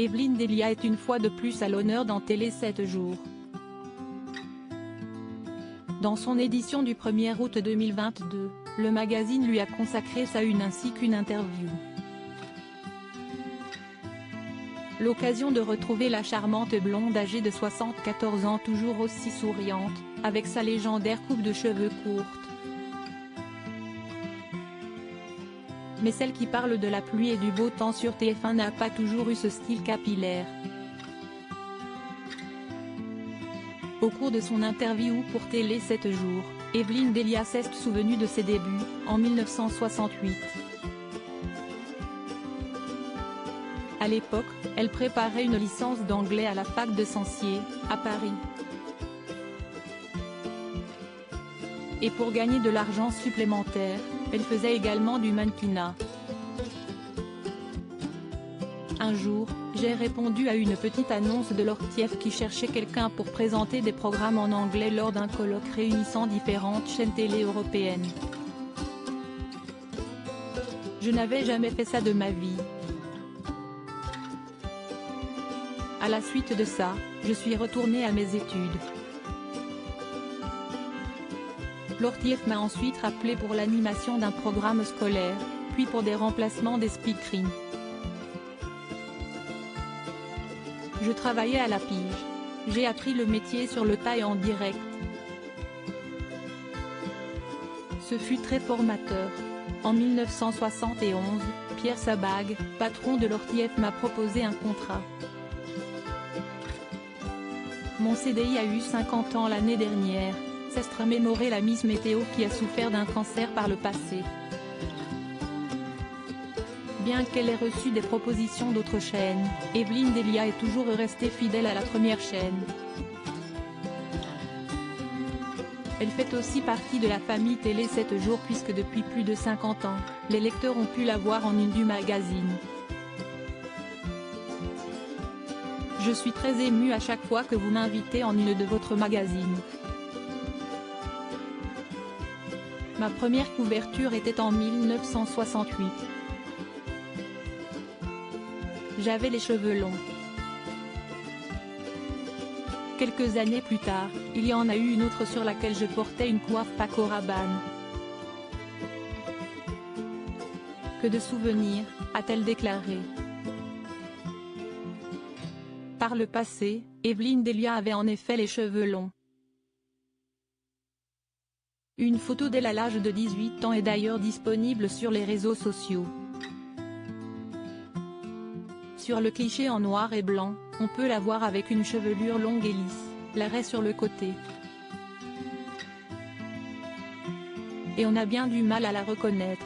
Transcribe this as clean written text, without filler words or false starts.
Evelyne Delia est une fois de plus à l'honneur dans Télé 7 jours. Dans son édition du 1er août 2022, le magazine lui a consacré sa une ainsi qu'une interview. L'occasion de retrouver la charmante blonde âgée de 74 ans toujours aussi souriante, avec sa légendaire coupe de cheveux courte. Mais celle qui parle de la pluie et du beau temps sur TF1 n'a pas toujours eu ce style capillaire. Au cours de son interview pour Télé 7 jours, Evelyne Delia s'est souvenue de ses débuts, en 1968. À l'époque, elle préparait une licence d'anglais à la fac de Censier, à Paris. Et pour gagner de l'argent supplémentaire, elle faisait également du mannequinat. Un jour, j'ai répondu à une petite annonce de l'Ortief qui cherchait quelqu'un pour présenter des programmes en anglais lors d'un colloque réunissant différentes chaînes télé européennes. Je n'avais jamais fait ça de ma vie. À la suite de ça, je suis retournée à mes études. L'Ortief m'a ensuite rappelé pour l'animation d'un programme scolaire, puis pour des remplacements des speakerines. Je travaillais à la pige. J'ai appris le métier sur le tas et en direct. Ce fut très formateur. En 1971, Pierre Sabag, patron de l'Ortief, m'a proposé un contrat. Mon CDI a eu 50 ans l'année dernière, s'est remémoré la Miss Météo qui a souffert d'un cancer par le passé. Bien qu'elle ait reçu des propositions d'autres chaînes, Evelyne Delia est toujours restée fidèle à la première chaîne. Elle fait aussi partie de la famille Télé 7 jours puisque depuis plus de 50 ans, les lecteurs ont pu la voir en une du magazine. Je suis très émue à chaque fois que vous m'invitez en une de votre magazine. Ma première couverture était en 1968. J'avais les cheveux longs. Quelques années plus tard, il y en a eu une autre sur laquelle je portais une coiffe Paco Rabanne. Que de souvenirs, a-t-elle déclaré. Par le passé, Evelyne Delia avait en effet les cheveux longs. Une photo d'elle à l'âge de 18 ans est d'ailleurs disponible sur les réseaux sociaux. Sur le cliché en noir et blanc, on peut la voir avec une chevelure longue et lisse, l'arrêt sur le côté. Et on a bien du mal à la reconnaître.